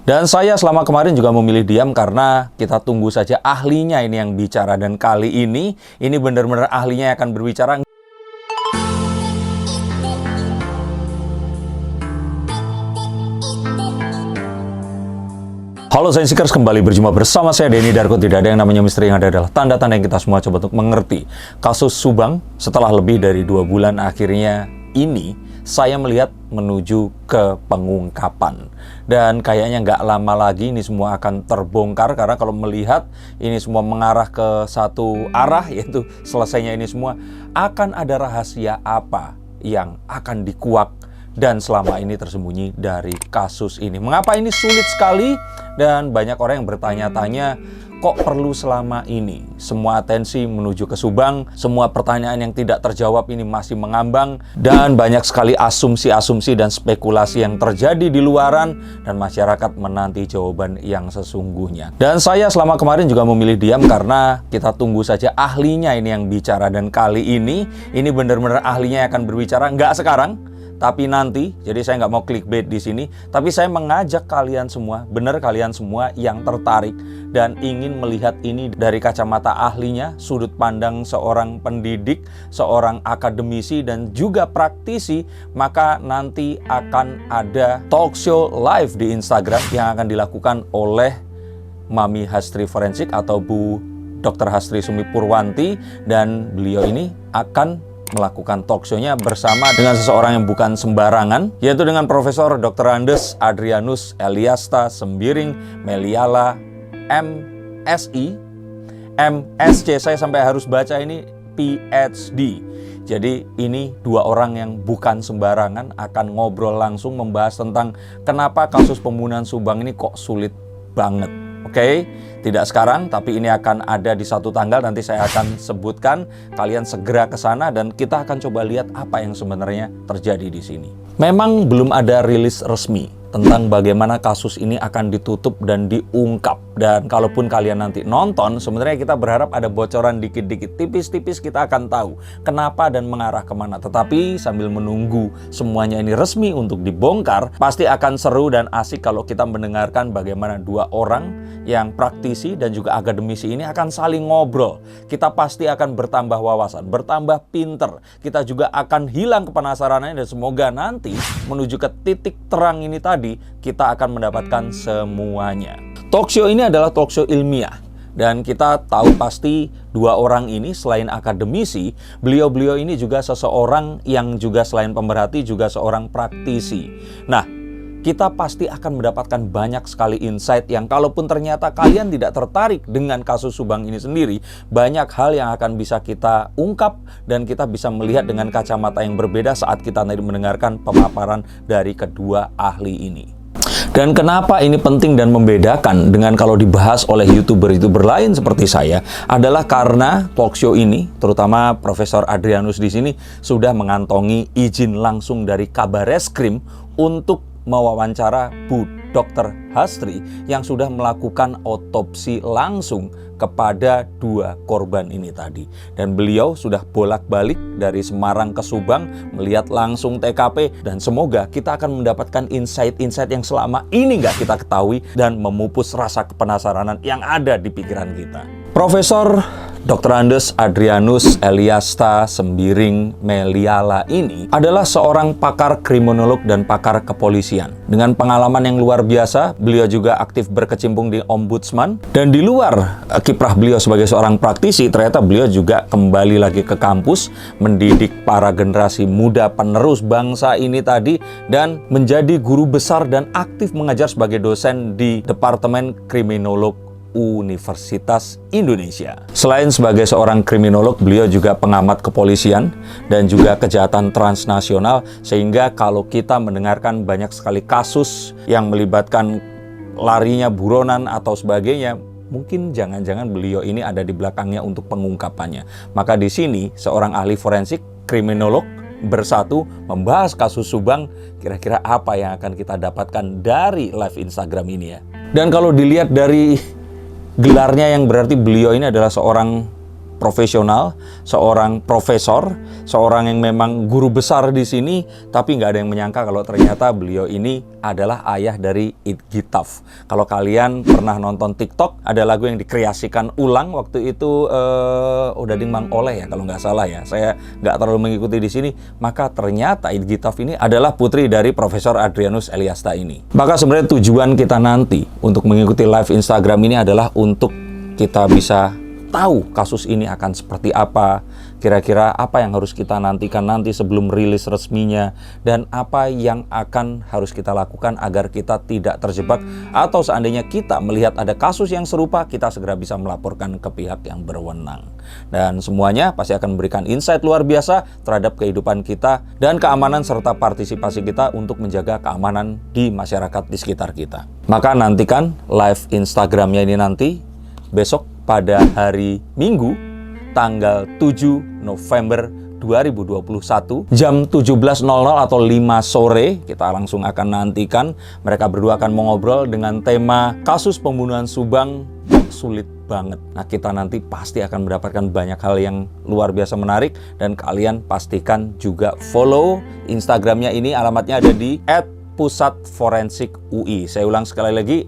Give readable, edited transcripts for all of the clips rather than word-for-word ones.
Dan saya selama kemarin juga memilih diam karena kita tunggu saja ahlinya ini yang bicara. Dan kali ini benar-benar ahlinya yang akan berbicara. Halo Science Seekers, kembali berjumpa bersama saya Denny Darko. Tidak ada yang namanya misteri, yang ada adalah tanda-tanda yang kita semua coba untuk mengerti. Kasus Subang setelah lebih dari 2 bulan akhirnya ini saya melihat menuju ke pengungkapan. Dan kayaknya nggak lama lagi ini semua akan terbongkar, karena kalau melihat ini semua mengarah ke satu arah, yaitu selesainya ini semua, akan ada rahasia apa yang akan dikuak dan selama ini tersembunyi dari kasus ini. Mengapa ini sulit sekali? Dan banyak orang yang bertanya-tanya, kok perlu selama ini? Semua atensi menuju ke Subang, semua pertanyaan yang tidak terjawab ini masih mengambang, dan banyak sekali asumsi-asumsi dan spekulasi yang terjadi di luaran, dan masyarakat menanti jawaban yang sesungguhnya. Dan saya selama kemarin juga memilih diam karena kita tunggu saja ahlinya ini yang bicara. Dan kali ini benar-benar ahlinya yang akan berbicara, nggak sekarang, tapi nanti. Jadi saya nggak mau clickbait di sini, tapi saya mengajak kalian semua, benar kalian semua yang tertarik dan ingin melihat ini dari kacamata ahlinya, sudut pandang seorang pendidik, seorang akademisi dan juga praktisi, maka nanti akan ada talk show live di Instagram yang akan dilakukan oleh Mami Hastri Forensik atau Bu Dr. Hastri Sumi Purwanti, dan beliau ini akan melakukan talk show-nya bersama dengan seseorang yang bukan sembarangan, yaitu dengan Profesor Dr. Andes Adrianus Eliasta Sembiring Meliala MSI, MSc, saya sampai harus baca ini PhD. Jadi ini 2 orang yang bukan sembarangan akan ngobrol langsung membahas tentang kenapa kasus pembunuhan Subang ini kok sulit banget. Oke, tidak sekarang, tapi ini akan ada di satu tanggal, nanti saya akan sebutkan. Kalian segera ke sana dan kita akan coba lihat apa yang sebenarnya terjadi di sini. Memang belum ada rilis resmi tentang bagaimana kasus ini akan ditutup dan diungkap. Dan kalaupun kalian nanti nonton, sebenarnya kita berharap ada bocoran dikit-dikit, tipis-tipis, kita akan tahu kenapa dan mengarah kemana. Tetapi sambil menunggu semuanya ini resmi untuk dibongkar, pasti akan seru dan asik kalau kita mendengarkan bagaimana 2 orang yang praktisi dan juga akademisi ini akan saling ngobrol. Kita pasti akan bertambah wawasan, bertambah pinter. Kita juga akan hilang kepenasarannya, dan semoga nanti menuju ke titik terang ini tadi, kita akan mendapatkan semuanya. Talk show ini adalah talk show ilmiah. Dan kita tahu pasti 2 orang ini selain akademisi, beliau-beliau ini juga seseorang yang juga selain pemerhati juga seorang praktisi. Nah, kita pasti akan mendapatkan banyak sekali insight yang kalaupun ternyata kalian tidak tertarik dengan kasus Subang ini sendiri, banyak hal yang akan bisa kita ungkap dan kita bisa melihat dengan kacamata yang berbeda saat kita mendengarkan pemaparan dari kedua ahli ini. Dan kenapa ini penting dan membedakan dengan kalau dibahas oleh YouTuber-YouTuber lain seperti saya, adalah karena talk show ini, terutama Profesor Adrianus di sini, sudah mengantongi izin langsung dari Kabareskrim untuk mewawancara Bu Dr. Hastri yang sudah melakukan otopsi langsung kepada 2 korban ini tadi. Dan beliau sudah bolak-balik dari Semarang ke Subang, melihat langsung TKP, dan semoga kita akan mendapatkan insight-insight yang selama ini nggak kita ketahui dan memupus rasa kepenasaranan yang ada di pikiran kita. Profesor Dr. Andes Adrianus Eliasta Sembiring Meliala ini adalah seorang pakar kriminolog dan pakar kepolisian. Dengan pengalaman yang luar biasa, beliau juga aktif berkecimpung di Ombudsman. Dan di luar kiprah beliau sebagai seorang praktisi, ternyata beliau juga kembali lagi ke kampus, mendidik para generasi muda penerus bangsa ini tadi, dan menjadi guru besar dan aktif mengajar sebagai dosen di Departemen Kriminolog Universitas Indonesia. Selain sebagai seorang kriminolog, beliau juga pengamat kepolisian dan juga kejahatan transnasional, sehingga kalau kita mendengarkan banyak sekali kasus yang melibatkan larinya buronan atau sebagainya, mungkin jangan-jangan beliau ini ada di belakangnya untuk pengungkapannya. Maka di sini seorang ahli forensik, kriminolog, bersatu membahas kasus Subang. Kira-kira apa yang akan kita dapatkan dari live Instagram ini ya. Dan kalau dilihat dari gelarnya yang berarti beliau ini adalah seorang profesional, seorang profesor, seorang yang memang guru besar di sini, tapi nggak ada yang menyangka kalau ternyata beliau ini adalah ayah dari It Gitaf. Kalau kalian pernah nonton TikTok, ada lagu yang dikreasikan ulang waktu itu Odading Mang Oleh ya kalau nggak salah ya. Saya nggak terlalu mengikuti di sini. Maka ternyata It Gitaf ini adalah putri dari Profesor Adrianus Eliasta ini. Maka sebenarnya tujuan kita nanti untuk mengikuti live Instagram ini adalah untuk kita bisa tahu kasus ini akan seperti apa, kira-kira apa yang harus kita nantikan nanti sebelum rilis resminya, dan apa yang akan harus kita lakukan agar kita tidak terjebak, atau seandainya kita melihat ada kasus yang serupa, kita segera bisa melaporkan ke pihak yang berwenang. Dan semuanya pasti akan memberikan insight luar biasa terhadap kehidupan kita dan keamanan serta partisipasi kita untuk menjaga keamanan di masyarakat di sekitar kita. Maka nantikan live Instagramnya ini nanti besok pada hari Minggu tanggal 7 November 2021 jam 17.00 atau 5 sore. Kita langsung akan nantikan mereka berdua akan mengobrol dengan tema kasus pembunuhan Subang sulit banget. Nah, kita nanti pasti akan mendapatkan banyak hal yang luar biasa menarik, dan kalian pastikan juga follow Instagramnya ini. Alamatnya ada di @pusatforensik.ui. Saya ulang sekali lagi,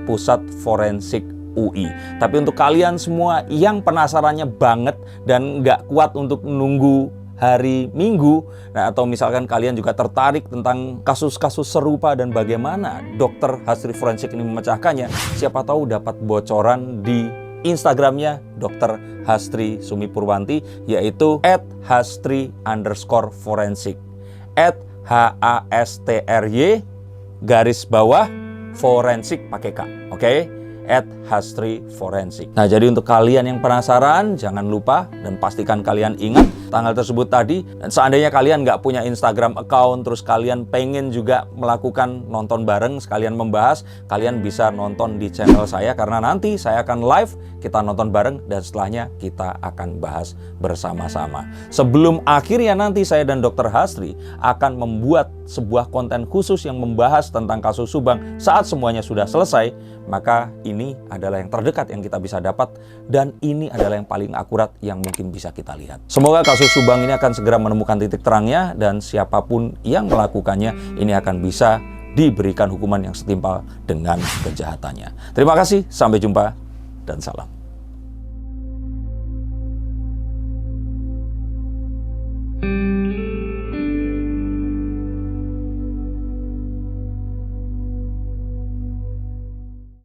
@pusatforensik.ui. Tapi untuk kalian semua yang penasarannya banget dan nggak kuat untuk nunggu hari Minggu, nah, atau misalkan kalian juga tertarik tentang kasus-kasus serupa dan bagaimana dokter Hastri Forensik ini memecahkannya, siapa tahu dapat bocoran di Instagramnya Dr. Hastri Sumi Purwanti, yaitu @hastri_forensik, @HASTRY_forensik pakai K, oke? @hastri_forensik. Nah, jadi untuk kalian yang penasaran, jangan lupa dan pastikan kalian ingat tanggal tersebut tadi. Dan seandainya kalian nggak punya Instagram account, terus kalian pengen juga melakukan nonton bareng, sekalian membahas, kalian bisa nonton di channel saya, karena nanti saya akan live, kita nonton bareng, dan setelahnya kita akan bahas bersama-sama. Sebelum akhirnya nanti saya dan Dr. Hastri akan membuat sebuah konten khusus yang membahas tentang kasus Subang saat semuanya sudah selesai, maka ini adalah yang terdekat yang kita bisa dapat, dan ini adalah yang paling akurat yang mungkin bisa kita lihat. Semoga kasus Subang ini akan segera menemukan titik terangnya, dan siapapun yang melakukannya ini akan bisa diberikan hukuman yang setimpal dengan kejahatannya. Terima kasih, sampai jumpa, dan salam.